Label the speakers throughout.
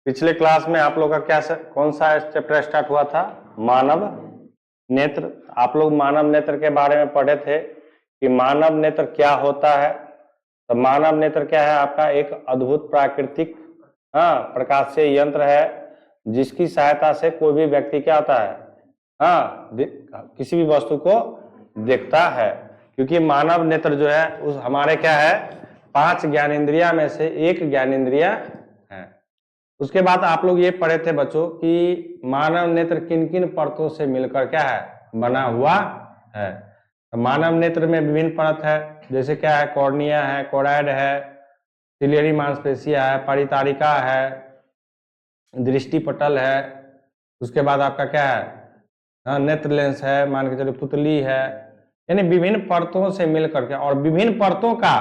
Speaker 1: पिछले क्लास में आप लोग का कौन सा चैप्टर स्टार्ट हुआ था? मानव नेत्र। आप लोग मानव नेत्र के बारे में पढ़े थे कि मानव नेत्र क्या होता है। तो मानव नेत्र क्या है? आपका एक अद्भुत प्राकृतिक प्रकाशीय यंत्र है जिसकी सहायता से कोई भी व्यक्ति क्या होता है, किसी भी वस्तु को देखता है। क्योंकि मानव नेत्र जो है उस हमारे क्या है, 5 ज्ञानेंद्रिया में से एक ज्ञानेंद्रिया है। उसके बाद आप लोग ये पढ़े थे बच्चों कि मानव नेत्र किन किन परतों से मिलकर क्या है, बना हुआ है। तो मानव नेत्र में विभिन्न परत है, जैसे क्या है, कॉर्निया है, कोराइड है, सिलियरी मांसपेशिया है, परितारिका है, दृष्टि पटल है। उसके बाद आपका क्या है, नेत्र लेंस है, मान के चलो पुतली है। यानी विभिन्न परतों से मिलकर के, और विभिन्न परतों का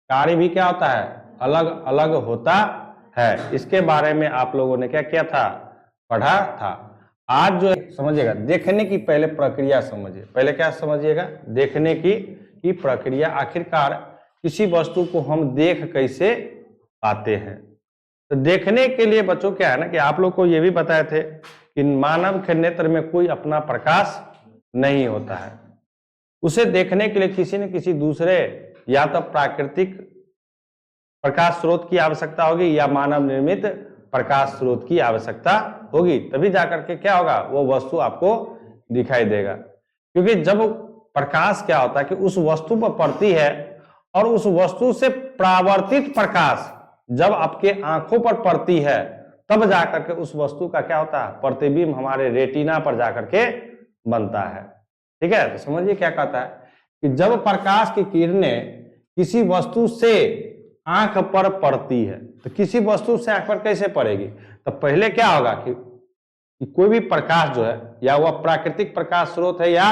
Speaker 1: कार्य भी क्या होता है, अलग अलग होता है। इसके बारे में आप लोगों ने क्या किया था, पढ़ा था। आज जो समझिएगा, देखने की पहले प्रक्रिया समझिए। पहले क्या समझिएगा, देखने की प्रक्रिया। आखिरकार किसी वस्तु को हम देख कैसे पाते हैं। तो देखने के लिए बच्चों क्या है ना, कि आप लोग को ये भी बताए थे कि मानव के नेत्र में कोई अपना प्रकाश नहीं होता है। उसे देखने के लिए किसी न किसी दूसरे या तो प्राकृतिक प्रकाश स्रोत की आवश्यकता होगी या मानव निर्मित प्रकाश स्रोत की आवश्यकता होगी, तभी जाकर के क्या होगा, वो वस्तु आपको दिखाई देगा। क्योंकि जब प्रकाश क्या होता है कि उस वस्तु पर पड़ती है और उस वस्तु से परावर्तित प्रकाश जब आपके आंखों पर पड़ती है, तब जाकर के उस वस्तु का क्या होता है, प्रतिबिंब हमारे रेटिना पर जाकर के बनता है। ठीक है, तो समझिए क्या कहता है कि जब प्रकाश की किरणें किसी वस्तु से आंख पर पड़ती है, तो किसी वस्तु से आंख पर कैसे पड़ेगी, तो पहले क्या होगा कि कोई भी प्रकाश जो है, या वह प्राकृतिक प्रकाश स्रोत है या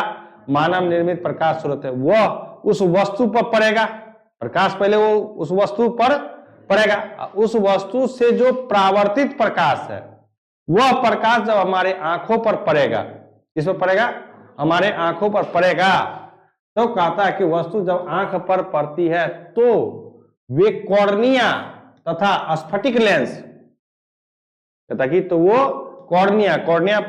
Speaker 1: मानव निर्मित प्रकाश स्रोत है, वह उस वस्तु पर पड़ेगा। प्रकाश पहले वो उस वस्तु पर पड़ेगा। उस वस्तु से जो परावर्तित प्रकाश है, वह प्रकाश जब हमारे आंखों पर पड़ेगा, किस पर पड़ेगा, हमारे आंखों पर पड़ेगा, तो कहता है कि वस्तु जब आंख पर पड़ती है तो वे कॉर्निया तथा स्फटिक लेंस, कहता कि तो वो कॉर्निया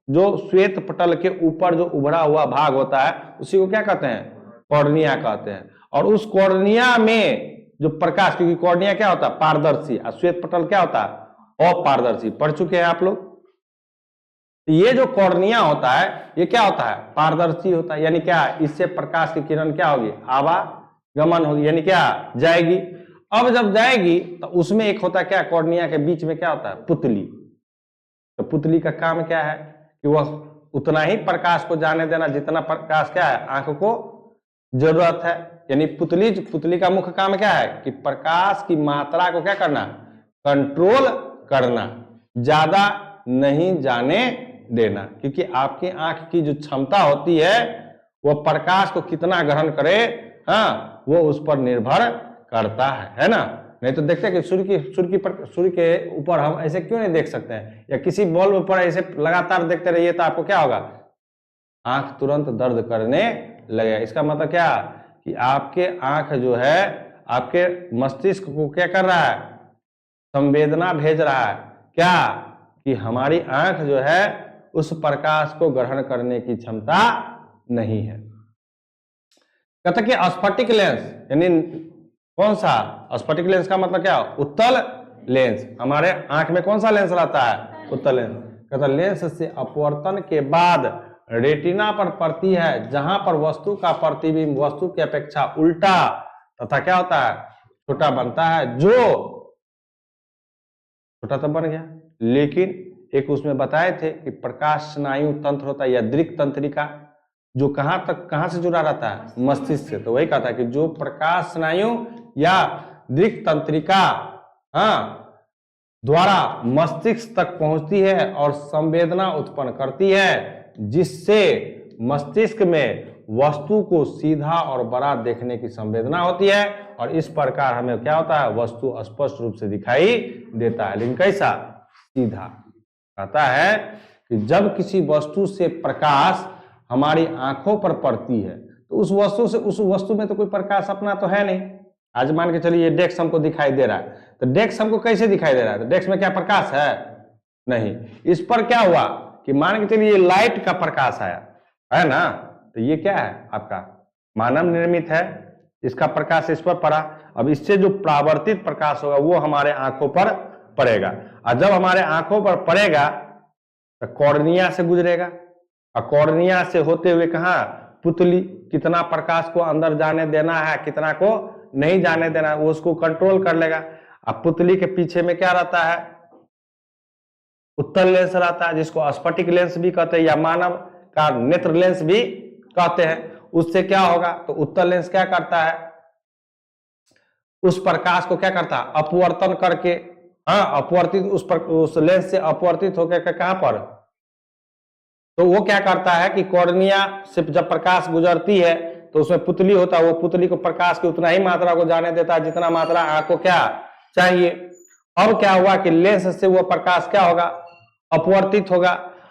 Speaker 1: जो श्वेत पटल के ऊपर जो उभरा हुआ भाग होता है, उसी को क्या कहते हैं, कॉर्निया कहते हैं। और उस कॉर्निया में जो प्रकाश, क्योंकि कॉर्निया क्या होता है, पारदर्शी, और श्वेत पटल क्या होता है, अपारदर्शी। पढ़ चुके हैं आप लोग। ये जो कॉर्निया होता है, ये क्या होता है, पारदर्शी होता है। यानी क्या, इससे प्रकाश की किरण क्या होगी, आवागमन होगी, यानी क्या, जाएगी। अब जब जाएगी तो उसमें एक होता है क्या, कॉर्निया के बीच में क्या होता है, पुतली। तो पुतली का काम क्या है कि वह उतना ही प्रकाश को जाने देना जितना प्रकाश क्या है, आंख को जरूरत है। यानी पुतली का मुख्य काम क्या है कि प्रकाश की मात्रा को क्या करना, कंट्रोल करना, ज्यादा नहीं जाने देना। क्योंकि आपकी आंख की जो क्षमता होती है, वह प्रकाश को कितना ग्रहण करे, वो उस पर निर्भर करता है ना। नहीं तो देखते हैं कि सूर्य के ऊपर हम ऐसे क्यों नहीं देख सकते हैं, या किसी बल्ब पर ऐसे लगातार देखते रहिए तो आपको क्या होगा, आंख तुरंत दर्द करने लगेगा। इसका मतलब क्या कि आपके आंख जो है आपके मस्तिष्क को क्या कर रहा है, संवेदना भेज रहा है, क्या कि हमारी आंख जो है उस प्रकाश को ग्रहण करने की क्षमता नहीं है। कहता कि स्फटिक लेंस, यानी कौन सा, स्फटिक लेंस का मतलब क्या, उत्तल लेंस। हमारे आंख में कौन सा लेंस रहता है, उत्तल लेंस। कहता लेंस से अपवर्तन के बाद रेटिना पर पड़ती है, जहां पर वस्तु का प्रतिबिंब वस्तु की अपेक्षा उल्टा तथा क्या होता है, छोटा बनता है। जो छोटा तो बन गया, लेकिन एक उसमें बताए थे कि प्रकाश स्नायु तंत्र होता है या दृक् तंत्रिका, जो कहां से जुड़ा रहता है, मस्तिष्क से। तो वही कहता है कि जो प्रकाश स्नायु या दृक् तंत्रिका द्वारा मस्तिष्क तक पहुंचती है और संवेदना उत्पन्न करती है, जिससे मस्तिष्क में वस्तु को सीधा और बड़ा देखने की संवेदना होती है, और इस प्रकार हमें क्या होता है, वस्तु स्पष्ट रूप से दिखाई देता है। लेकिन कैसा, सीधा। कहता है कि जब किसी वस्तु से प्रकाश हमारी आंखों पर पड़ती है, तो उस वस्तु में तो कोई प्रकाश अपना तो है नहीं, आज मान के चलिए ये डेस्क हमको दिखाई दे रहा है, तो डेस्क हमको कैसे दिखाई दे रहा है? तो डेस्क में क्या प्रकाश है? नहीं। इस पर क्या हुआ कि मान के चलिए लाइट का प्रकाश आया, है ना, तो ये क्या है आपका मानव निर्मित है, इसका प्रकाश इस पर पड़ा। अब इससे जो परावर्तित प्रकाश होगा वो हमारे आंखों पर पड़ेगा, और जब हमारे आंखों पर पड़ेगा तो कॉर्निया से गुजरेगा, और कॉर्निया से होते हुए कहा पुतली, कितना प्रकाश को अंदर जाने देना है, कितना को नहीं जाने देना है, वो उसको कंट्रोल कर लेगा। अब पुतली के पीछे में क्या रहता है? उत्तल लेंस रहता है, जिसको स्फटिक लेंस भी कहते हैं या मानव का नेत्र लेंस भी कहते हैं। उससे क्या होगा? तो उत्तल लेंस क्या करता है? उस प्रकाश को क्या करता है? अपवर्तन करके, हाँ, अपवर्तित उस लेंस से अपवर्तित होकर कहां पर? तो वो क्या करता है कि कॉर्निया से जब प्रकाश गुजरती है तो उसमें पुतली होता है, वो पुतली को प्रकाश की उतना ही मात्रा को जाने देता है जितना मात्रा आंख को क्या चाहिए। अब क्या हुआ कि लेंस से वो प्रकाश क्या होगा? अपवर्तित होगा,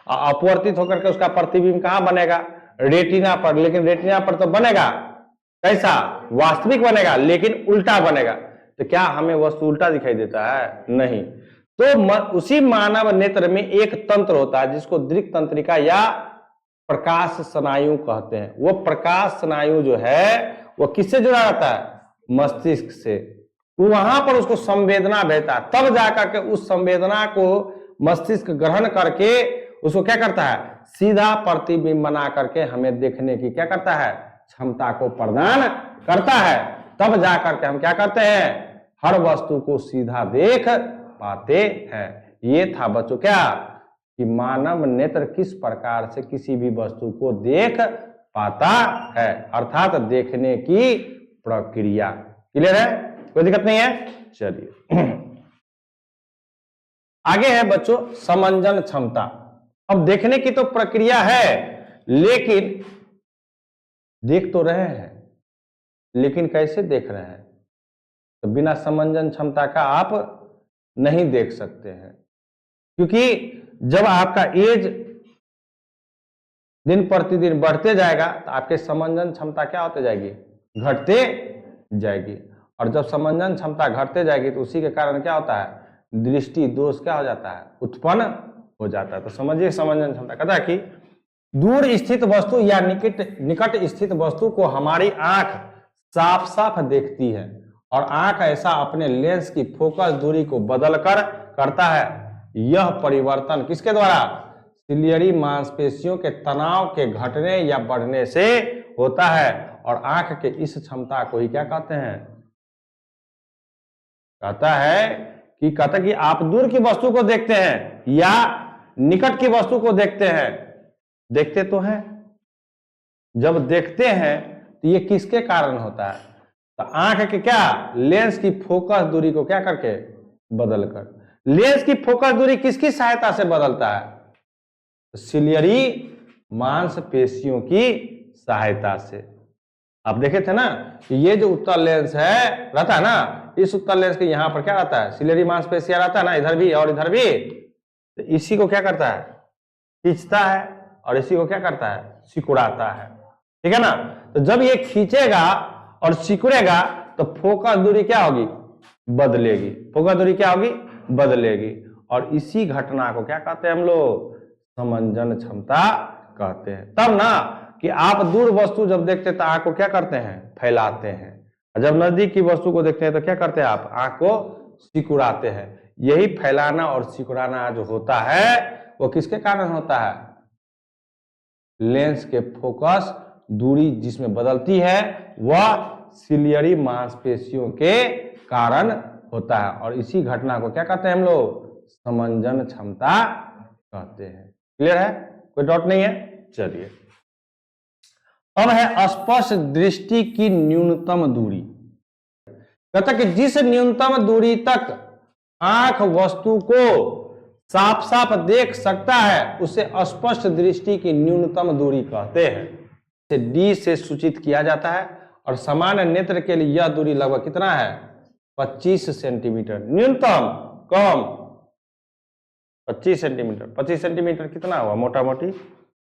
Speaker 1: अपवर्तित होकर के उसका प्रतिबिंब कहां बनेगा? रेटिना पर। लेकिन रेटिना पर तो बनेगा कैसा? वास्तविक बनेगा, लेकिन उल्टा बनेगा। तो क्या हमें वस्तु उल्टा दिखाई देता है? नहीं। तो उसी मानव नेत्र में एक तंत्र होता है जिसको दृक् तंत्रिका या प्रकाश स्नायु कहते हैं। वो प्रकाश स्नायु जो है वो किससे जुड़ा रहता है? मस्तिष्क से। वो वहां पर उसको संवेदना भेजता है, तब जाकर के उस संवेदना को मस्तिष्क ग्रहण करके उसको क्या करता है? सीधा प्रतिबिंब बना करके हमें देखने की क्या करता है? क्षमता को प्रदान करता है। तब जाकर के हम क्या करते हैं? हर वस्तु को सीधा देख पाते हैं। ये था बच्चों क्या कि मानव नेत्र किस प्रकार से किसी भी वस्तु को देख पाता है, अर्थात देखने की प्रक्रिया। क्लियर है? कोई दिक्कत नहीं है? चलिए आगे है बच्चों समंजन क्षमता। अब देखने की तो प्रक्रिया है, लेकिन देख तो रहे हैं, लेकिन कैसे देख रहे हैं? तो बिना समंजन क्षमता का आप नहीं देख सकते हैं, क्योंकि जब आपका एज दिन प्रतिदिन बढ़ते जाएगा तो आपके समंजन क्षमता क्या होते जाएगी? घटते जाएगी। और जब समंजन क्षमता घटते जाएगी तो उसी के कारण क्या होता है? दृष्टि दोष क्या हो जाता है? उत्पन्न हो जाता है। तो समझिए समंजन क्षमता कहता है कि दूर स्थित वस्तु या निकट स्थित वस्तु को हमारी आंख साफ साफ देखती है, और आंख ऐसा अपने लेंस की फोकस दूरी को बदलकर करता है। यह परिवर्तन किसके द्वारा? सिलियरी मांसपेशियों के तनाव के घटने या बढ़ने से होता है। और आंख के इस क्षमता को ही क्या कहते हैं? कहता है कि आप दूर की वस्तु को देखते हैं या निकट की वस्तु को देखते हैं। देखते तो हैं, जब देखते हैं तो ये किसके कारण होता है? तो आंख के क्या? लेंस की फोकस दूरी को क्या करके? बदलकर। लेंस की फोकस दूरी किसकी सहायता से बदलता है? सिलियरी मांसपेशियों की सहायता से। आप देखे थे ना कि ये जो उत्तल लेंस है रहता है ना, इस उत्तल लेंस के यहां पर क्या रहता है? सिलियरी मांसपेशियां रहता है ना, इधर भी और इधर भी। तो इसी को क्या करता है? खींचता है, और इसी को क्या करता है? सिकुड़ाता है। ठीक है ना? तो जब ये खींचेगा और सिकुड़ेगा तो फोकस दूरी क्या होगी? बदलेगी। फोकस दूरी क्या होगी? बदलेगी। और इसी घटना को क्या कहते हैं हम लोग? समंजन क्षमता कहते हैं। तब ना कि आप दूर वस्तु जब देखते हैं तो आंख को क्या करते हैं? फैलाते हैं, और जब नजदीक की वस्तु को देखते हैं तो क्या करते हैं? आप आंख को सिकुड़ाते हैं। यही फैलाना और सिकुड़ाना जो होता है वो किसके कारण होता है? लेंस के फोकस दूरी जिसमें बदलती है वह सिलियरी मांसपेशियों के कारण होता है। और इसी घटना को क्या कहते हैं हम लोग? समंजन क्षमता कहते हैं। क्लियर है? कोई डाउट नहीं है? चलिए अब है स्पष्ट दृष्टि की न्यूनतम दूरी। कहता कि जिस न्यूनतम दूरी तक आंख वस्तु को साफ साफ देख सकता है उसे स्पष्ट दृष्टि की न्यूनतम दूरी कहते हैं। इसे डी से सूचित किया जाता है, और सामान्य नेत्र के लिए यह दूरी लगभग कितना है? 25 सेंटीमीटर। न्यूनतम कम 25 सेंटीमीटर। 25 सेंटीमीटर कितना हुआ? मोटा मोटी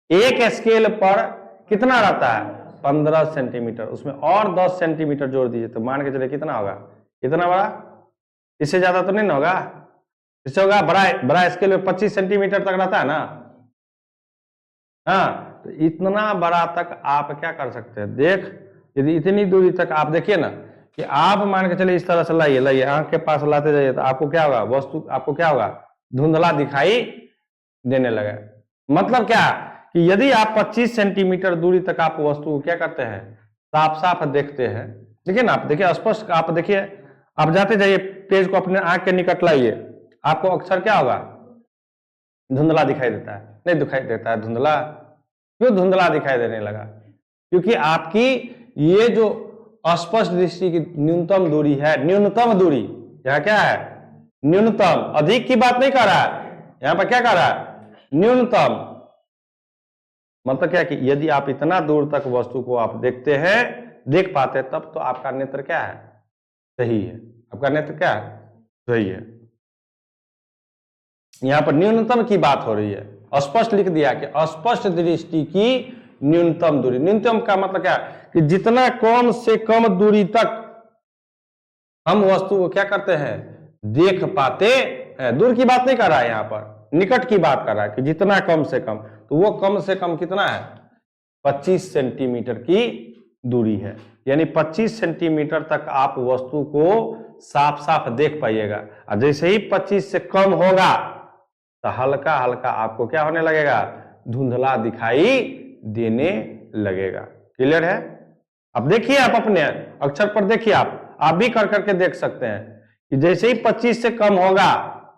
Speaker 1: एक स्केल पर कितना रहता है? 15 सेंटीमीटर, उसमें और 10 सेंटीमीटर जोड़ दीजिए तो मान के चलिए कितना होगा, इतना बड़ा, इससे ज्यादा तो नहीं ना होगा, इससे होगा बड़ा बड़ा स्केल में 25 सेंटीमीटर तक रहता है ना। हाँ, तो इतना बड़ा तक आप क्या कर सकते हैं, देख यदि इतनी दूरी तक आप देखिए ना कि आप मान के चलिए इस तरह से लाइए लाइए आंख के पास लाते जाइए तो आपको क्या होगा, वस्तु आपको क्या होगा, धुंधला दिखाई देने लगे। मतलब क्या कि यदि आप 25 सेंटीमीटर दूरी तक आप वस्तु को क्या करते हैं, साफ साफ देखते हैं, देखिए ना, आप देखिए स्पष्ट, आप देखिए, आप जाते जाइए पेज को अपने आंख के निकट लाइए, आपको अक्सर क्या होगा, धुंधला दिखाई देता है, नहीं दिखाई देता है धुंधला। क्यों धुंधला दिखाई देने लगा, क्योंकि आपकी ये जो स्पष्ट दृष्टि की न्यूनतम दूरी है, न्यूनतम दूरी, यह क्या है, न्यूनतम, अधिक की बात नहीं कर रहा है, यहां पर क्या कर रहा है, न्यूनतम। मतलब क्या कि यदि आप इतना दूर तक वस्तु को आप देखते हैं, देख पाते हैं, तब तो आपका नेत्र क्या है, सही है, आपका नेत्र क्या है, सही है। यहां पर न्यूनतम की बात हो रही है, स्पष्ट लिख दिया कि स्पष्ट दृष्टि की न्यूनतम दूरी। न्यूनतम का मतलब क्या है कि जितना कम से कम दूरी तक हम वस्तु को क्या करते हैं, देख पाते हैं। दूर की बात नहीं कर रहा है, यहां पर निकट की बात कर रहा है कि जितना कम से कम, तो वो कम से कम कितना है, 25 सेंटीमीटर की दूरी है, यानी 25 सेंटीमीटर तक आप वस्तु को साफ साफ देख पाइएगा। और जैसे ही 25 से कम होगा तो हल्का हल्का आपको क्या होने लगेगा, धुंधला दिखाई देने लगेगा। क्लियर है? अब देखिए, आप अपने अक्षर पर देखिए, आप भी कर करके देख सकते हैं कि जैसे ही 25 से कम होगा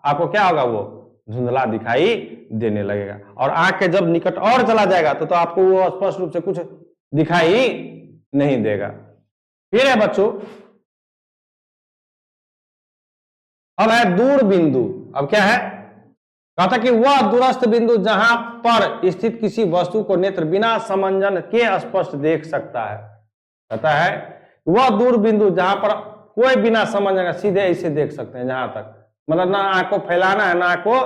Speaker 1: आपको क्या होगा, वो धुंधला दिखाई देने लगेगा। और आंख के जब निकट और चला जाएगा तो आपको वो स्पष्ट रूप से कुछ दिखाई नहीं देगा। फिर है बच्चों, अब है दूर बिंदु। अब क्या है, कहा था कि वह दूरस्थ बिंदु जहां पर स्थित किसी वस्तु को नेत्र बिना समंजन के स्पष्ट देख सकता है। कहता है वह दूर बिंदु जहां पर कोई बिना समंजन सीधे इसे देख सकते हैं, जहां तक मतलब ना आंख को फैलाना है ना आंख को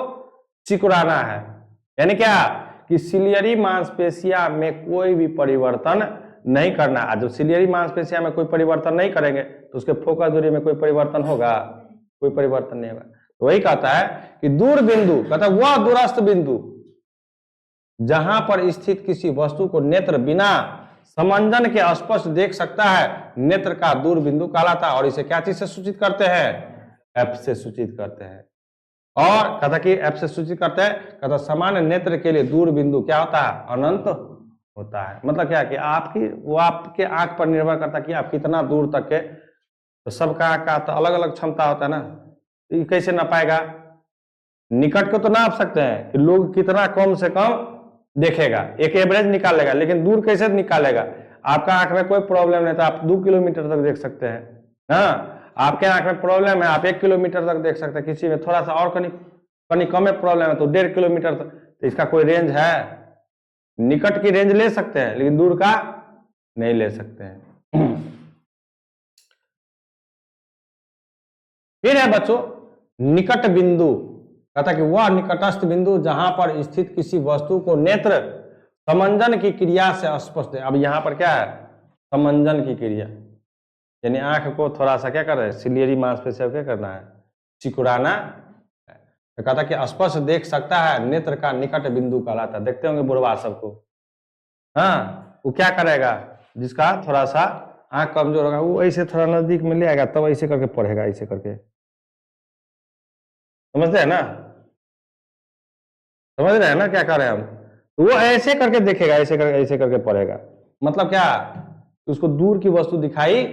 Speaker 1: चिकुराना है। यानी क्या कि सिलियरी मांसपेशिया में कोई भी परिवर्तन नहीं करना है। जब सिलियरी मांसपेशिया में कोई परिवर्तन नहीं करेंगे तो उसके फोकस दूरी में कोई परिवर्तन होगा, कोई परिवर्तन नहीं होगा। तो वही कहता है कि दूर बिंदु, कहता है वह दूरस्थ बिंदु जहां पर स्थित किसी वस्तु को नेत्र बिना समंजन के स्पष्ट देख सकता है, नेत्र का दूर बिंदु कहलाता है। और इसे क्या चीज से सूचित करते हैं, एफ से सूचित करते हैं। और कहता कि एफ से सूचित करते हैं, कहता सामान्य नेत्र के लिए दूर बिंदु क्या होता है, अनंत होता है। मतलब क्या कि आपकी वो आपके आंख पर निर्भर करता है कि आप कितना दूर तक के, तो सबका आंख का तो अलग अलग क्षमता होता है ना, ये कैसे नापाएगा, निकट को तो नाप सकते हैं कि लोग कितना कम से कम देखेगा, एक एवरेज निकालेगा, लेकिन दूर कैसे निकालेगा। आपका आंख में कोई प्रॉब्लम नहीं तो आप 2 किलोमीटर तक देख सकते हैं। हाँ, आपके आंख में प्रॉब्लम है, आप 1 किलोमीटर तक देख सकते हैं, किसी में थोड़ा सा और कहीं कम में प्रॉब्लम है तो 1.5 किलोमीटर तक। तो इसका कोई रेंज है, निकट की रेंज ले सकते हैं लेकिन दूर का नहीं ले सकते हैं। फिर है बच्चों निकट बिंदु। कहता कि वह निकटस्थ बिंदु जहां पर स्थित किसी वस्तु को नेत्र समंजन की क्रिया से स्पष्ट है। अब यहां पर क्या है, समंजन की क्रिया, यानी आंख को थोड़ा सा क्या कर रहे हैं, सिलियरी मांसपेशिया क्या करना है, सिकुड़ाना। तो कहता कि स्पष्ट देख सकता है, नेत्र का निकट बिंदु कहलाता है। देखते होंगे बुढ़वा सबको, हाँ, वो क्या करेगा, जिसका थोड़ा सा आंख कमजोर होगा वो ऐसे थोड़ा नजदीक में ले आएगा, तब ऐसे करके पढ़ेगा, ऐसे करके, समझते हैं ना, समझ रहे हैं ना क्या कर रहे हैं हम। तो वो ऐसे करके देखेगा, ऐसे करके पढ़ेगा। मतलब क्या, उसको दूर की वस्तु दिखाई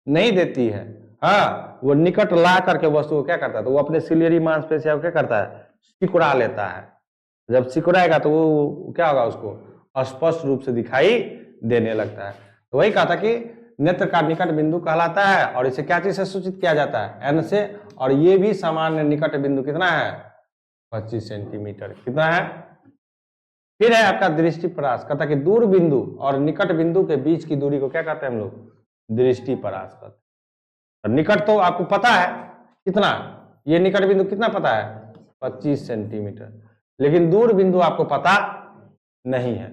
Speaker 1: नहीं देती है। हाँ, वो निकट ला करके वस्तु को क्या करता है, तो वो अपने सिलियरी मांसपेशिया को क्या करता है, सिकुड़ा लेता है। जब सिकुड़ाएगा तो वो क्या होगा, उसको स्पष्ट रूप से दिखाई देने लगता है। तो वही कहा था कि नेत्र का निकट बिंदु कहलाता है। और इसे क्या चीज से सूचित किया जाता है, एन से। और ये भी सामान्य निकट बिंदु कितना है, 25 सेंटीमीटर। कितना है, फिर है आपका दृष्टि परास। कहता कि दूर बिंदु और निकट बिंदु के बीच की दूरी को क्या कहते हैं हम लोग, दृष्टि परास कहते हैं। तो निकट तो आपको पता है कितना, ये निकट बिंदु कितना पता है, 25 सेंटीमीटर, लेकिन दूर बिंदु आपको पता नहीं है।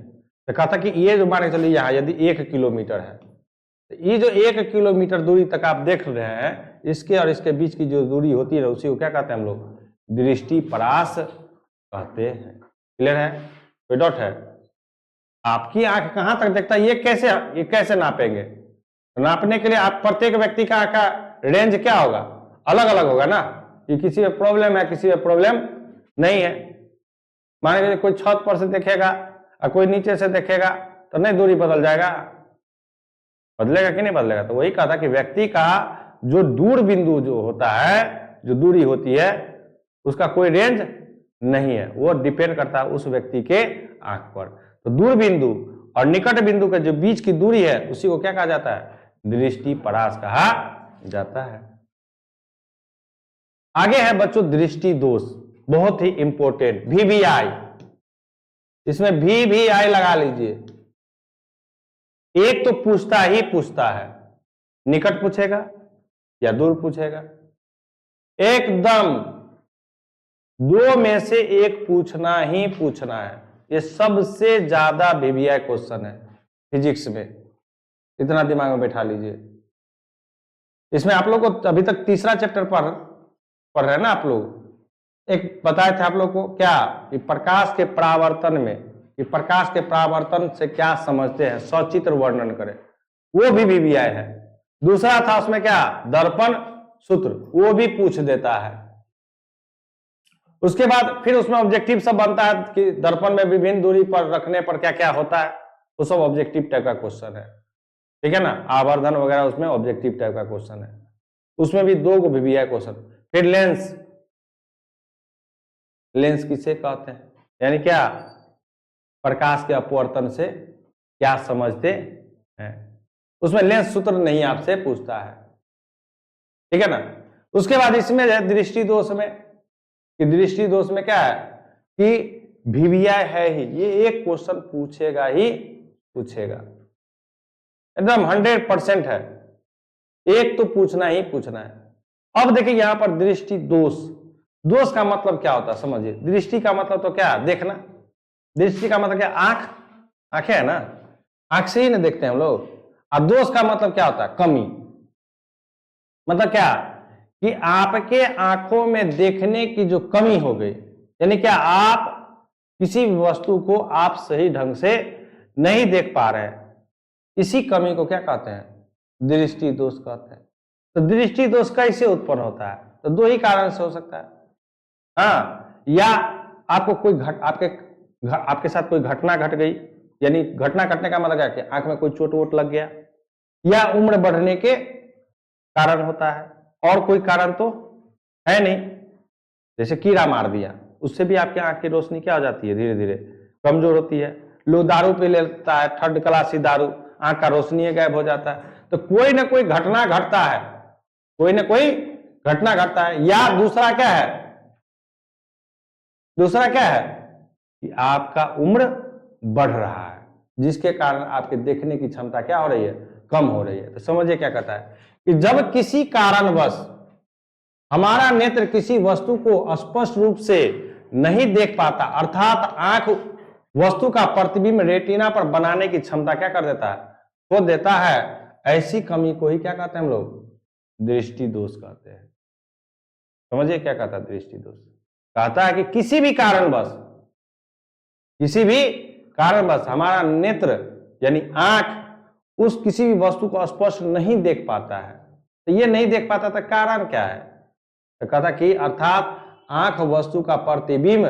Speaker 1: तो कहा था कि ये जो मान के चलिए यहाँ यदि 1 किलोमीटर है, तो ये जो 1 किलोमीटर दूरी तक आप देख रहे हैं, इसके और इसके बीच की जो दूरी होती है उसी को क्या कहते हैं हम लोग? दृष्टि परास कहते हैं। क्लियर है? कोई डाउट है? आपकी आंख कहां तक देखता है, ये कैसे नापेंगे? नापने के लिए आप प्रत्येक व्यक्ति का आंख का रेंज क्या होगा? अलग अलग होगा ना, कि किसी में प्रॉब्लम है, किसी में प्रॉब्लम नहीं है। मान लीजिए कोई छत पर से देखेगा और कोई नीचे से देखेगा तो नहीं दूरी बदल जाएगा? बदलेगा कि नहीं बदलेगा? तो वही कहा था कि व्यक्ति का जो दूर बिंदु जो होता है, जो दूरी होती है, उसका कोई रेंज नहीं है, वो डिपेंड करता है उस व्यक्ति के आंख पर। तो दूर बिंदु और निकट बिंदु के जो बीच की दूरी है उसी को क्या कहा जाता है? दृष्टि परास कहा जाता है। आगे है बच्चों दृष्टि दोष, बहुत ही इंपॉर्टेंट, VVI। इसमें VVI लगा लीजिए। एक तो पूछता ही पूछता है, निकट पूछेगा या दूर पूछेगा, एकदम दो में से एक पूछना ही पूछना है। ये सबसे ज्यादा VVI क्वेश्चन है फिजिक्स में, इतना दिमाग में बैठा लीजिए। इसमें आप लोग को अभी तक तीसरा चैप्टर पढ़ रहे हैं ना आप लोग। एक बताए थे आप लोग को क्या, कि प्रकाश के परावर्तन में, कि प्रकाश के परावर्तन से क्या समझते हैं, सचित्र वर्णन करें, वो भी VVI है। दूसरा था उसमें क्या, दर्पण सूत्र, वो भी पूछ देता है। उसके बाद फिर उसमें ऑब्जेक्टिव सब बनता है कि दर्पण में विभिन्न दूरी पर रखने पर क्या क्या होता है, वो सब ऑब्जेक्टिव टाइप का क्वेश्चन है, ठीक है ना। आवर्धन वगैरह उसमें ऑब्जेक्टिव टाइप का क्वेश्चन है, उसमें भी 2 VVI क्वेश्चन। फिर लेंस, लेंस किसे कहते हैं, यानी क्या, प्रकाश के अपवर्तन से क्या समझते हैं, उसमें लेंस सूत्र नहीं आपसे पूछता है, ठीक है ना। उसके बाद इसमें है दृष्टि दोष में, कि दृष्टि दोष में क्या है कि VVI है ही, ये एक क्वेश्चन पूछेगा ही पूछेगा, एकदम 100% है, एक तो पूछना ही पूछना है। अब देखिए यहां पर दृष्टि दोष, दोष का मतलब क्या होता है समझिए। दृष्टि का मतलब तो क्या, देखना। दृष्टि का मतलब क्या, आंख, आंखें है ना, आंख से ही ना देखते हैं हम लोग। और दोष का मतलब क्या होता है, कमी। मतलब क्या, कि आपके आंखों में देखने की जो कमी हो गई, यानी क्या, आप किसी भी वस्तु को आप सही ढंग से नहीं देख पा रहे हैं, इसी कमी को क्या कहते हैं, दृष्टि दोष कहते हैं। तो दृष्टि दोष कैसे उत्पन्न होता है, तो 2 ही कारण से हो सकता है। हाँ, या आपको कोई आपके साथ कोई घटना घट गई, यानी घटना घटने का मतलब क्या, कि आंख में कोई चोट वोट लग गया, या उम्र बढ़ने के कारण होता है, और कोई कारण तो है नहीं, जैसे कीड़ा मार दिया, उससे भी आपकी आंख की रोशनी क्या हो जाती है, धीरे धीरे कमजोर होती है। लोग दारू पी लेता है, 3rd क्लासी दारू, आंख का रोशनी गायब हो जाता है। तो कोई ना कोई घटना घटता है, कोई ना कोई घटना घटता है। या दूसरा क्या है, दूसरा क्या है, कि आपका उम्र बढ़ रहा है, जिसके कारण आपके देखने की क्षमता क्या हो रही है, कम हो रही है। तो समझिए क्या कहता है, कि जब किसी कारणवश हमारा नेत्र किसी वस्तु को स्पष्ट रूप से नहीं देख पाता, अर्थात आंख वस्तु का प्रतिबिंब रेटिना पर बनाने की क्षमता क्या कर देता है, खो देता है, ऐसी कमी को ही क्या कहते हैं हम लोग, दृष्टि दोष कहते हैं। समझिए क्या कहता है दृष्टि दोष, कहता है कि किसी भी कारणवश हमारा नेत्र यानी आंख उस किसी भी वस्तु को स्पष्ट नहीं देख पाता है। तो ये नहीं देख पाता था, कारण क्या है, तो कहता कि अर्थात आंख वस्तु का प्रतिबिंब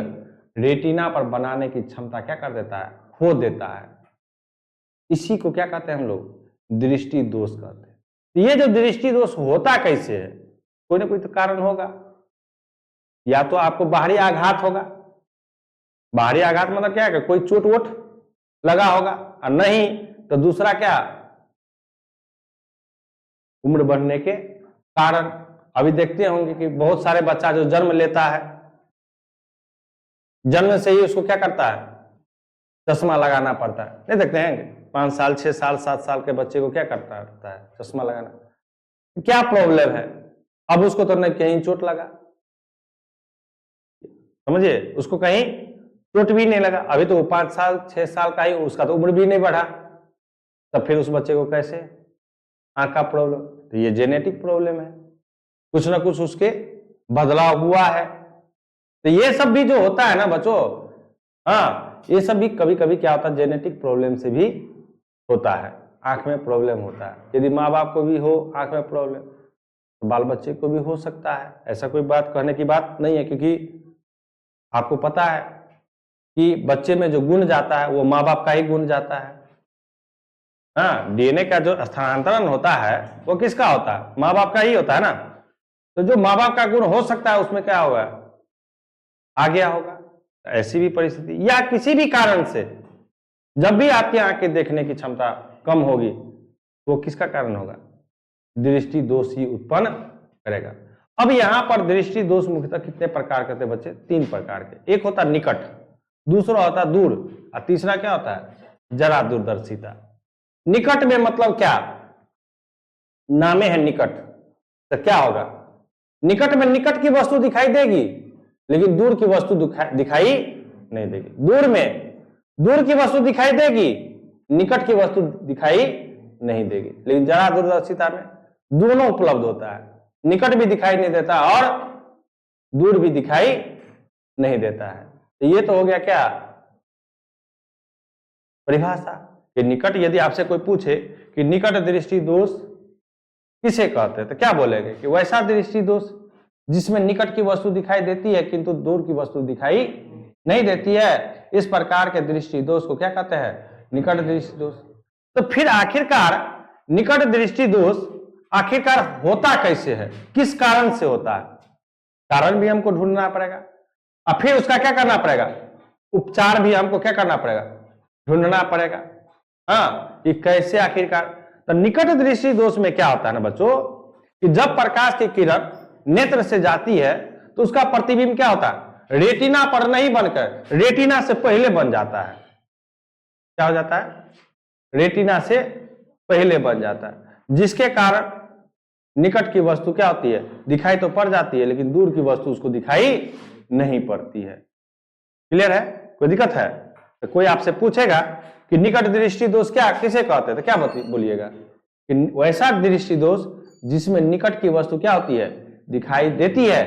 Speaker 1: रेटिना पर बनाने की क्षमता क्या कर देता है, खो देता है। इसी को क्या कहते हैं हम लोग, दृष्टि दोष कहते हैं। तो ये जो दृष्टि दोष होता कैसे है, कोई ना कोई तो कारण होगा, या तो आपको बाहरी आघात होगा, बाहरी आघात मतलब क्या है, कोई चोट वोट लगा होगा, और नहीं तो दूसरा क्या, उम्र बढ़ने के कारण। अभी देखते होंगे कि बहुत सारे बच्चा जो जन्म लेता है, जन्म से ही उसको क्या करता है, चश्मा लगाना पड़ता है। नहीं देखते हैं 5 साल 6 साल 7 साल के बच्चे को क्या करता है, चश्मा लगाना। क्या प्रॉब्लम है, अब उसको तो नहीं कहीं चोट लगा, समझिए, उसको कहीं चोट भी नहीं लगा, अभी तो वो 5 साल 6 साल का ही, उसका तो उम्र भी नहीं बढ़ा, तब फिर उस बच्चे को कैसे आंख का प्रॉब्लम? तो ये जेनेटिक प्रॉब्लम है, कुछ ना कुछ उसके बदलाव हुआ है। तो ये सब भी जो होता है ना बच्चों, हाँ, ये सब भी कभी कभी क्या होता है, जेनेटिक प्रॉब्लम से भी होता है, आंख में प्रॉब्लम होता है। यदि माँ बाप को भी हो आंख में प्रॉब्लम, तो बाल बच्चे को भी हो सकता है। ऐसा कोई बात कहने की बात नहीं है, क्योंकि आपको पता है कि बच्चे में जो गुण जाता है वो माँ बाप का ही गुण जाता है। हाँ, डीएनए का जो स्थानांतरण होता है वो किसका होता है? माँ बाप का ही होता है ना। तो जो माँ बाप का गुण हो सकता है उसमें क्या होगा, आ गया होगा। ऐसी भी परिस्थिति, या किसी भी कारण से जब भी आपकी आंखें देखने की क्षमता कम होगी, वो किसका कारण होगा? दृष्टि दोष ही उत्पन्न करेगा। अब यहां पर दृष्टि दोष मुख्यतः कितने प्रकार के होते हैं बच्चे? 3 प्रकार के। एक होता निकट, दूसरा होता दूर, और तीसरा क्या होता है? जरा दूरदर्शिता। निकट में मतलब क्या? नामे है निकट, तो क्या होगा? निकट में निकट की वस्तु दिखाई देगी, लेकिन दूर की वस्तु दिखाई नहीं देगी। दूर में दूर की वस्तु दिखाई देगी, निकट की वस्तु दिखाई नहीं देगी। लेकिन जरा दूरदर्शिता में दोनों उपलब्ध होता है, निकट भी दिखाई नहीं देता और दूर भी दिखाई नहीं देता है। तो ये तो हो गया क्या? परिभाषा। कि निकट, यदि आपसे कोई पूछे कि निकट दृष्टि दोष किसे कहते हैं, तो क्या बोलेंगे? कि वैसा दृष्टि दोष जिसमें निकट की वस्तु दिखाई देती है किंतु दूर की वस्तु दिखाई नहीं देती है, इस प्रकार के दृष्टि दोष को क्या कहते हैं? निकट दृष्टि दोष। तो फिर आखिरकार निकट दृष्टि दोष आखिरकार होता कैसे है, किस कारण से होता है? कारण भी हमको ढूंढना पड़ेगा, और फिर उसका क्या करना पड़ेगा? उपचार भी हमको क्या करना पड़ेगा? ढूंढना पड़ेगा। हाँ, कि कैसे आखिरकार। तो निकट दृष्टि दोष में क्या होता है ना बच्चों, कि जब प्रकाश की किरण नेत्र से जाती है तो उसका प्रतिबिंब क्या होता है? रेटिना पर नहीं बनकर रेटिना से पहले बन जाता है। क्या हो जाता है? रेटिना से पहले बन जाता है, जिसके कारण निकट की वस्तु क्या होती है? दिखाई तो पड़ जाती है, लेकिन दूर की वस्तु उसको दिखाई नहीं पड़ती है। क्लियर है? कोई दिक्कत है? तो कोई आपसे पूछेगा कि निकट दृष्टि दोष क्या किसे कहते हैं, तो क्या बोलिएगा? कि वैसा दृष्टि दोष जिसमें निकट की वस्तु क्या होती है? दिखाई देती है,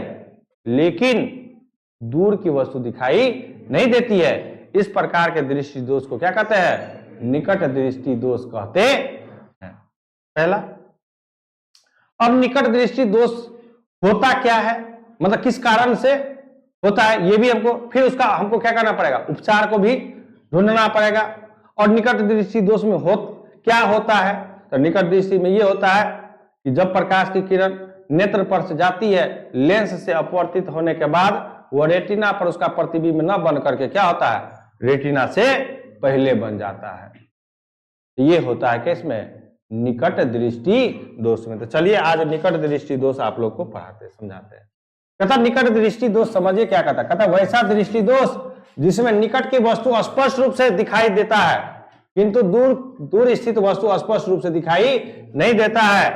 Speaker 1: लेकिन दूर की वस्तु दिखाई नहीं देती है। इस प्रकार के दृष्टि दोष को क्या कहते हैं? निकट दृष्टि दोष कहते हैं। पहला। अब निकट दृष्टि दोष होता क्या है, मतलब किस कारण से होता है, ये भी हमको फिर उसका हमको क्या करना पड़ेगा? उपचार को भी ढूंढना पड़ेगा। और निकट दृष्टि दोष में क्या होता है? तो निकट दृष्टि में ये होता है कि जब प्रकाश की किरण नेत्र पर से जाती है, लेंस से अपवर्तित होने के बाद वह रेटिना पर उसका प्रतिबिंब न बन करके क्या होता है? रेटिना से पहले बन जाता है। ये होता है किसमें? निकट दृष्टि दोष में। तो चलिए आज निकट दृष्टि दोष आप लोग को पढ़ाते समझाते हैं। कहता निकट दृष्टि दोष समझिए क्या कहता? कहता वैसा दृष्टि दोष जिसमें निकट की वस्तु स्पष्ट रूप से दिखाई देता है, किंतु दूर स्थित वस्तु स्पष्ट रूप से दिखाई नहीं देता है,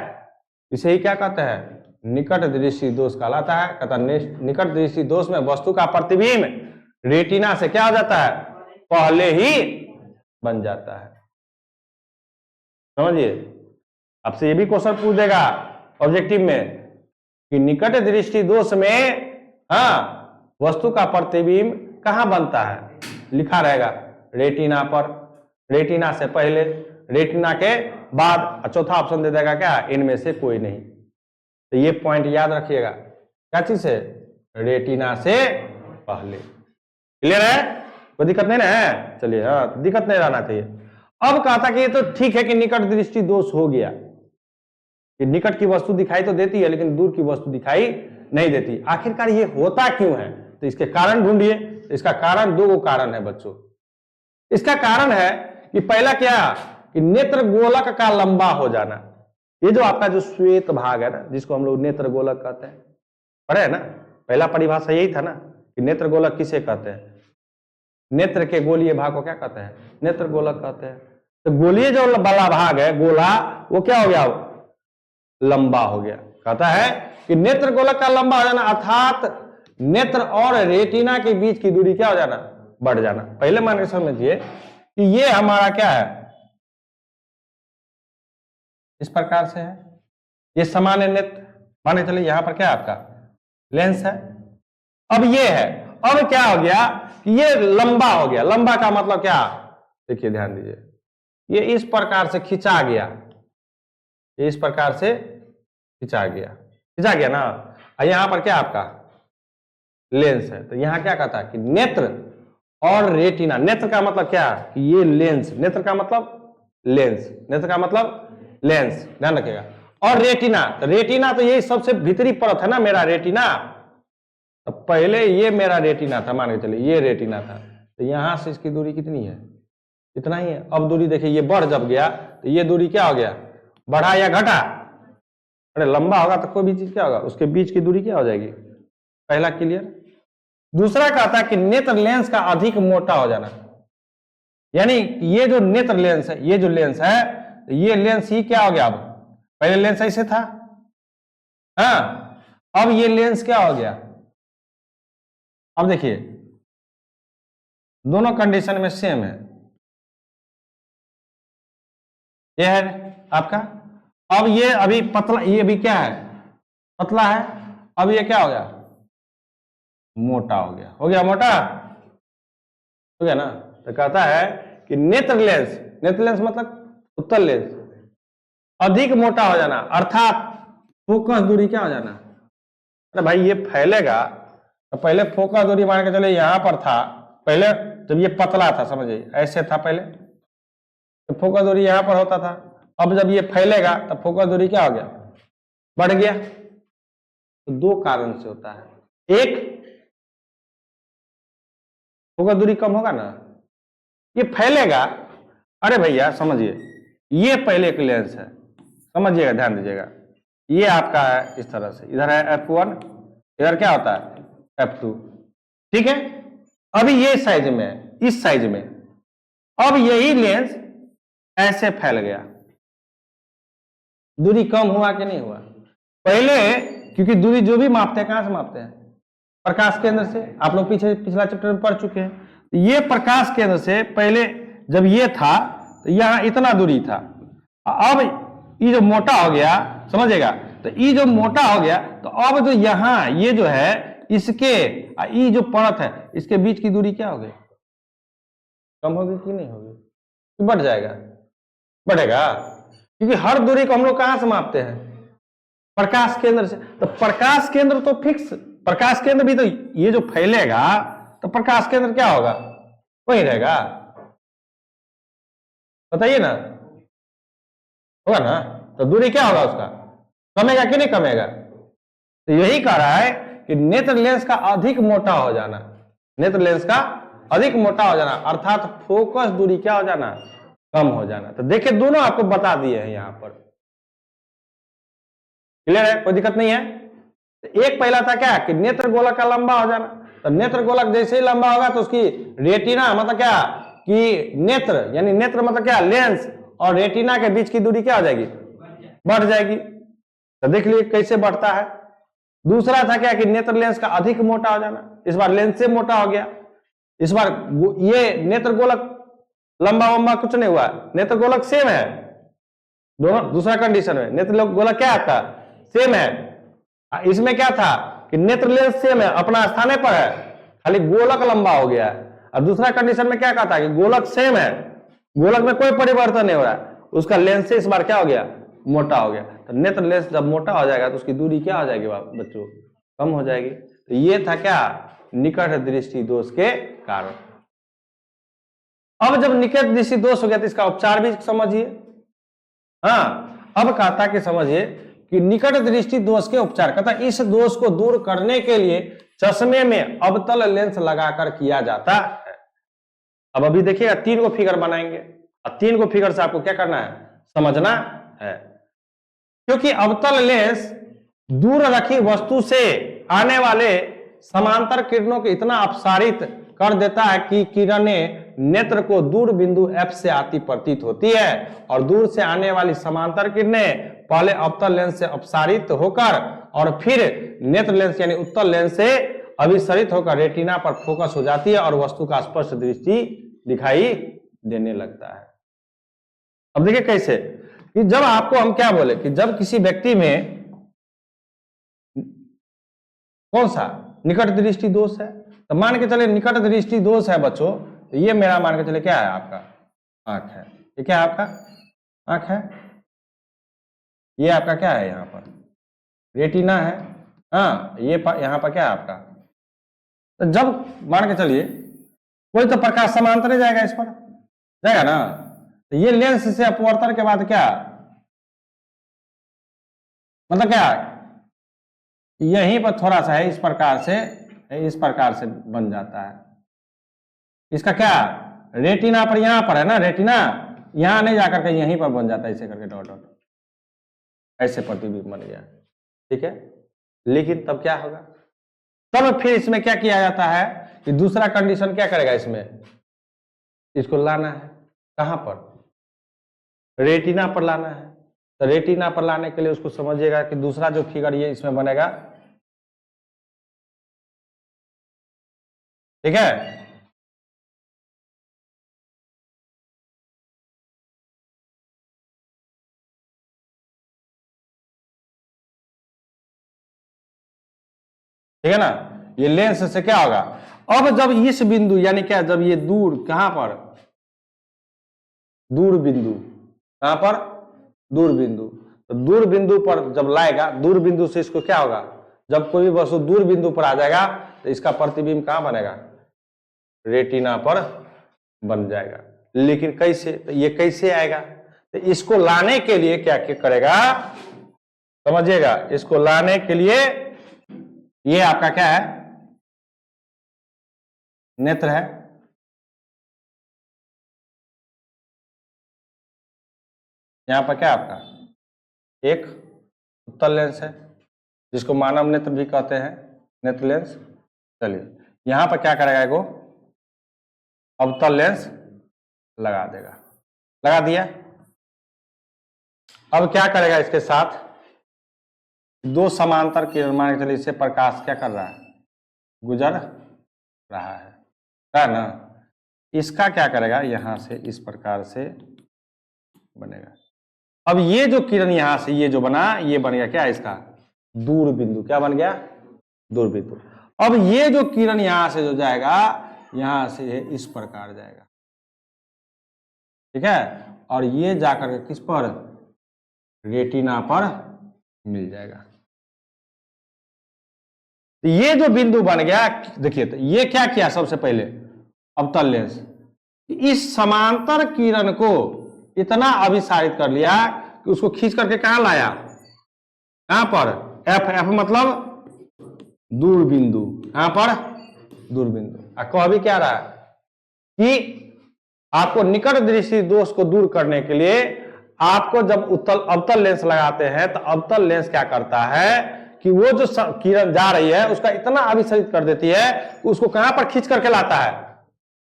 Speaker 1: इसे ही क्या कहते हैं? निकट दृष्टि दोष कहलाता है। कहता निकट दृष्टि दोष में वस्तु का प्रतिबिंब रेटिना से क्या हो जाता है? पहले ही बन जाता है। समझिए, आपसे ये भी क्वेश्चन पूछ देगा ऑब्जेक्टिव में कि निकट दृष्टि दोष में वस्तु का प्रतिबिंब कहां बनता है? लिखा रहेगा रेटिना पर, रेटिना से पहले, रेटिना के बाद, चौथा ऑप्शन दे देगा क्या? इनमें से कोई नहीं। तो ये पॉइंट याद रखिएगा, क्या चीज है? रेटिना से पहले। क्लियर है? कोई दिक्कत नहीं ना है? चलिए, हाँ, दिक्कत नहीं रहना चाहिए। अब कहता कि ये तो ठीक है कि निकट दृष्टि दोष हो गया, कि निकट की वस्तु दिखाई तो देती है लेकिन दूर की वस्तु दिखाई नहीं देती। आखिरकार ये होता क्यों है? तो इसके कारण ढूंढिए। इसका कारण 2 कारण है बच्चों। इसका कारण है कि पहला क्या? कि नेत्र गोलक का लंबा हो जाना। ये जो आपका जो श्वेत भाग है ना, जिसको हम लोग नेत्र गोलक कहते हैं, पढ़े है ना? पहला परिभाषा यही था ना कि नेत्र गोलक किसे कहते हैं? नेत्र के गोलीय भाग को क्या कहते हैं? नेत्र गोलक कहते हैं। तो गोलीय जो वाला भाग है, गोला, वो क्या हो गया? लंबा हो गया। कहता है कि नेत्र गोलक का लंबा हो जाना, अर्थात नेत्र और रेटिना के बीच की दूरी क्या हो जाना? बढ़ जाना। पहले मान के समझिए कि ये हमारा क्या है, इस प्रकार से है, ये सामान्य नेत्र, मान के चलिए यहां पर क्या आपका लेंस है। अब ये है, अब क्या हो गया कि ये लंबा हो गया। लंबा का मतलब क्या, देखिए ध्यान दीजिए, ये इस प्रकार से खिंचा गया, ये इस प्रकार से खिंचा गया ना। और यहां पर क्या आपका लेंस है। तो यहां क्या कहता है कि नेत्र और रेटिना, नेत्र का मतलब क्या कि ये लेंस, नेत्र का मतलब लेंस, नेत्र का मतलब लेंस, ध्यान रखिएगा। और रेटिना, तो रेटिना तो यही सबसे भीतरी परत है ना मेरा रेटिना। तो पहले ये मेरा रेटिना था, मान के चलिए ये रेटिना था, तो यहां से इसकी दूरी कितनी है, इतना ही है। अब दूरी देखिए ये बढ़ जब गया तो ये दूरी क्या हो गया, बढ़ा या घटा। अरे लंबा होगा तो कोई भी चीज क्या होगा, उसके बीच की दूरी क्या हो जाएगी, पहला क्लियर। दूसरा कहता है कि नेत्र लेंस का अधिक मोटा हो जाना, यानी ये जो नेत्र लेंस है, ये जो लेंस है, ये लेंस ही क्या हो गया, अब पहले लेंस ऐसे था, हाँ, अब ये लेंस क्या हो गया। अब देखिए दोनों कंडीशन में सेम है, ये है आपका। अब ये अभी पतला, ये भी क्या है, पतला है। अब ये क्या हो गया, मोटा हो गया, मोटा हो गया ना। तो कहता है कि नेत्र लेंस, नेत्र लेंस मतलब उत्तल लेंस, अधिक मोटा हो जाना, अर्थात फोकस दूरी क्या हो जाना। अरे भाई ये फैलेगा तो पहले फोकस दूरी मान के चले यहां पर था, पहले जब ये पतला था, समझिए ऐसे था पहले, तो फोकस दूरी यहां पर होता था। अब जब ये फैलेगा तो फोकस दूरी क्या हो गया, बढ़ गया। तो दो कारण से होता है, एक फोकस दूरी कम होगा ना, ये फैलेगा। अरे भैया समझिए, ये पहले एक लेंस है, समझिएगा ध्यान दीजिएगा, ये आपका है इस तरह से, इधर है f1, इधर क्या होता है f2, ठीक है। अभी ये साइज में है, इस साइज में, अब यही लेंस ऐसे फैल गया, दूरी कम हुआ कि नहीं हुआ। पहले क्योंकि दूरी जो भी मापते हैं कहां से मापते हैं, प्रकाश केंद्र से, आप लोग पिछला चैप्टर में पढ़ चुके हैं। ये प्रकाश केंद्र से पहले जब ये था तो यहां इतना दूरी था, अब ये जो मोटा हो गया, समझेगा, तो ये जो मोटा हो गया तो अब जो यहां ये जो है इसके ये जो परत है इसके बीच की दूरी क्या होगी, कम होगी कि नहीं होगी, तो बढ़ जाएगा, बढ़ेगा। क्योंकि हर दूरी को हम लोग कहां से मापते हैं, प्रकाश केंद्र से। तो प्रकाश केंद्र तो फिक्स, प्रकाश केंद्र भी तो ये जो फैलेगा तो प्रकाश केंद्र क्या होगा, वही रहेगा, बताइए ना, होगा ना। तो दूरी क्या होगा उसका, कमेगा कि नहीं कमेगा। तो यही कह रहा है कि नेत्र लेंस का अधिक मोटा हो जाना, नेत्र लेंस का अधिक मोटा हो जाना, अर्थात फोकस दूरी क्या हो जाना, कम हो जाना। तो देखिए दोनों आपको बता दिए हैं यहां पर, क्लियर है, कोई दिक्कत नहीं है। तो एक पहला था क्या कि नेत्र गोलक का लंबा हो जाना, तो नेत्र गोलक जैसे ही लंबा होगा तो उसकी रेटिना मतलब क्या कि नेत्र, यानी नेत्र मतलब क्या लेंस, और रेटिना के बीच की दूरी क्या हो जाएगी, बढ़ जाएगी। तो देख लीजिए कैसे बढ़ता है। दूसरा था क्या कि नेत्र लेंस का अधिक मोटा हो जाना, इस बार लेंस से मोटा हो गया, इस बार ये नेत्र गोलक लंबा वंबा कुछ नहीं हुआ, नेत्र गोलक सेम है दोनों। दूसरा कंडीशन में नेत्र गोलक क्या आता सेम है, इसमें क्या था कि नेत्र लेंस सेम है, अपना स्थान पर है, खाली गोलक लंबा हो गया है। और दूसरा कंडीशन में क्या कहता है कि गोलक सेम है, गोलक में कोई परिवर्तन नहीं हो रहा है, उसका लेंस से इस बार क्या हो गया, मोटा हो गया। तो नेत्र लेंस जब मोटा हो जाएगा तो उसकी दूरी क्या हो जाएगी बच्चों, कम हो जाएगी। तो ये था क्या, निकट दृष्टि दोष के कारण। अब जब निकट दृष्टि दोष हो गया तो इसका उपचार भी समझिए। हाँ, अब कहता कि समझिए कि निकट दृष्टि दोष के उपचार, कहता इस दोष को दूर करने के लिए चश्मे में अवतल लेंस लगाकर किया जाता है। अब अभी देखिएगा 3 को फिगर बनाएंगे, और 3 को फिगर से आपको क्या करना है, समझना है। क्योंकि अवतल लेंस दूर रखी वस्तु से आने वाले समांतर किरणों को इतना अपसारित कर देता है कि किरणें नेत्र को दूर बिंदु F से आती प्रतीत होती है, और दूर से आने वाली समांतर किरणें पहले अवतल लेंस से अपसारित होकर और फिर नेत्र लेंस यानी उत्तल लेंस से अभिसरित होकर रेटिना पर फोकस हो जाती है और वस्तु का स्पष्ट दृष्टि दिखाई देने लगता है। अब देखिए कैसे, कि जब आपको हम क्या बोले कि जब किसी व्यक्ति में कौन सा निकट दृष्टि दोष है, तो मान के चले निकट दृष्टि दोष है बच्चों, तो ये मेरा मान के चले क्या है, आपका आंख है। ये क्या है, आपका आंख है। ये आपका क्या है, यहाँ पर रेटिना है। हाँ, ये यहाँ पर क्या है आपका, तो जब मान के चलिए कोई तो प्रकाश समांतर ही जाएगा, इस पर जाएगा ना, तो ये लेंस से अपवर्तन के बाद क्या, मतलब क्या, यहीं पर थोड़ा सा है, इस प्रकार से बन जाता है। इसका क्या रेटिना पर, यहां पर है ना रेटिना, यहां नहीं जाकर के यहीं पर बन जाता है, ऐसे करके डॉट डॉट, ऐसे प्रतिबिंब बन गया। ठीक है, लेकिन तब क्या होगा, तब फिर इसमें क्या किया जाता है कि दूसरा कंडीशन क्या करेगा, इसमें इसको लाना है कहां पर, रेटिना पर लाना है। तो रेटिना पर लाने के लिए उसको समझिएगा कि दूसरा जो फिगर ये इसमें बनेगा, ठीक है, ठीक है ना। ये लेंस से क्या होगा, अब जब इस बिंदु यानी क्या, जब ये दूर कहां पर, दूर बिंदु, कहां पर दूर बिंदु, तो दूर बिंदु पर जब लाएगा, दूर बिंदु से इसको क्या होगा, जब कोई भी वस्तु दूर बिंदु पर आ जाएगा तो इसका प्रतिबिंब कहां बनेगा, रेटिना पर बन जाएगा। लेकिन कैसे, तो ये कैसे आएगा, तो इसको लाने के लिए क्या क्या करेगा, समझिएगा, इसको लाने के लिए ये आपका क्या है, नेत्र है। यहां पर क्या आपका एक उत्तल लेंस है, जिसको मानव नेत्र भी कहते हैं, नेत्र लेंस। चलिए यहां पर क्या करेगा, एगो अवतल लेंस लगा देगा, लगा दिया। अब क्या करेगा, इसके साथ दो समांतर किरण, मान के चलिए इससे प्रकाश क्या कर रहा है, गुजर रहा है ना। इसका क्या करेगा, यहां से इस प्रकार से बनेगा। अब ये जो किरण यहां से ये जो बना, ये बन गया क्या, इसका दूर बिंदु, क्या बन गया, दूर बिंदु। अब ये जो किरण यहां से जो जाएगा, यहां से इस प्रकार जाएगा, ठीक है, और ये जाकर के किस पर, रेटिना पर मिल जाएगा। तो ये जो बिंदु बन गया, देखिए, तो ये क्या किया, सबसे पहले अवतल लेंस इस समांतर किरण को इतना अभिसारित कर लिया कि उसको खींच करके कहां लाया, कहां पर, एफ, एफ मतलब दूर बिंदु, कहां पर, दूर बिंदु। कह भी क्या रहा है कि आपको निकट दृष्टि दोष को दूर करने के लिए आपको जब अवतल लेंस लगाते हैं, तो अवतल लेंस क्या करता है कि वो जो किरण जा रही है उसका इतना अभिसरित कर देती है, उसको कहां पर खींच करके लाता है,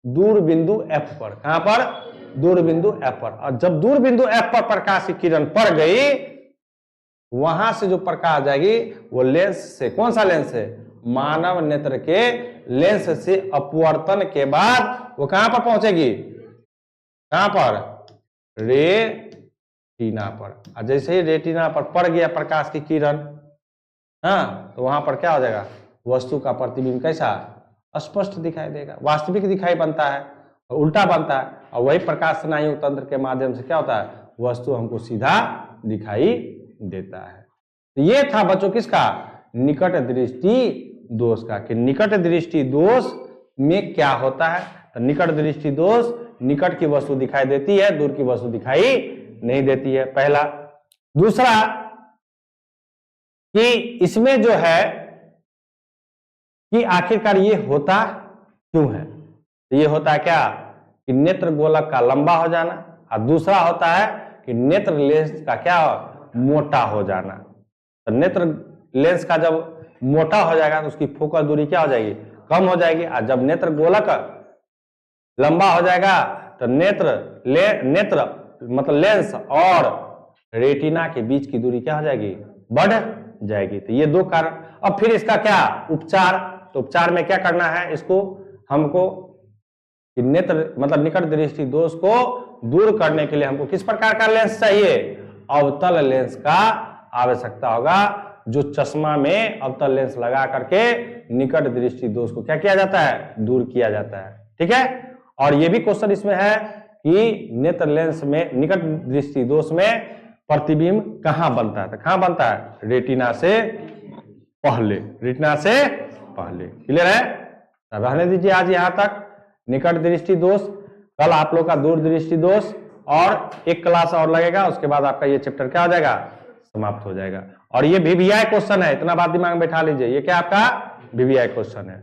Speaker 1: दूर बिंदु एफ पर। कहां पर, दूर बिंदु एफ पर। और जब दूर बिंदु एफ पर प्रकाश की किरण पड़ गई, वहां से जो प्रकाश जाएगी वो लेंस से, कौन सा लेंस है, मानव नेत्र के लेंस से अपवर्तन के बाद वो कहां पर पहुंचेगी, कहां पर, रेटिना पर। और जैसे ही रेटिना पर पड़ गया प्रकाश की किरण, हाँ, तो वहां पर क्या हो जाएगा, वस्तु का प्रतिबिंब कैसा, स्पष्ट दिखाई देगा, वास्तविक दिखाई बनता है, उल्टा बनता है। और वही प्रकाश स्नायु तंत्र के माध्यम से क्या होता है, वस्तु हमको सीधा दिखाई देता है। तो ये था बच्चों किसका, निकट दृष्टि दोष का, कि निकट दृष्टि दोष में क्या होता है। तो निकट दृष्टि दोष, निकट की वस्तु दिखाई देती है, दूर की वस्तु दिखाई नहीं देती है, पहला। दूसरा कि इसमें जो है कि आखिरकार ये होता क्यों है, ये होता है क्या कि नेत्र गोलक का लंबा हो जाना, और दूसरा होता है कि नेत्र लेंस का क्या मोटा हो जाना। तो नेत्र लेंस का जब मोटा हो जाएगा तो उसकी फोकल दूरी क्या हो जाएगी, कम हो जाएगी। और जब नेत्र गोलक लंबा हो जाएगा तो नेत्र मतलब लेंस और रेटिना के बीच की दूरी क्या हो जाएगी, बढ़ जाएगी। तो ये दो कारण। अब फिर इसका क्या उपचार, तो उपचार में क्या करना है, इसको हमको नेत्र मतलब निकट दृष्टि दोष को दूर करने के लिए हमको किस प्रकार का लेंस चाहिए, अवतल लेंस का आवश्यकता होगा, जो चश्मा में अवतल लेंस लगा करके निकट दृष्टि दोष को क्या किया जाता है, दूर किया जाता है। ठीक है, और ये भी क्वेश्चन इसमें है कि नेत्र लेंस में निकट दृष्टि दोष में प्रतिबिंब कहां बनता है, तो कहां बनता है, रेटिना से पहले, रेटिना से पहले। क्लियर है, रहने दीजिए आज यहां तक निकट दृष्टि दोष। कल आप लोग का दूर दृष्टि दोष और एक क्लास और लगेगा, उसके बाद आपका ये चैप्टर क्या हो जाएगा, समाप्त हो जाएगा। और ये VVI क्वेश्चन है, इतना बात दिमाग में बैठा लीजिए, ये क्या आपका VVI क्वेश्चन है।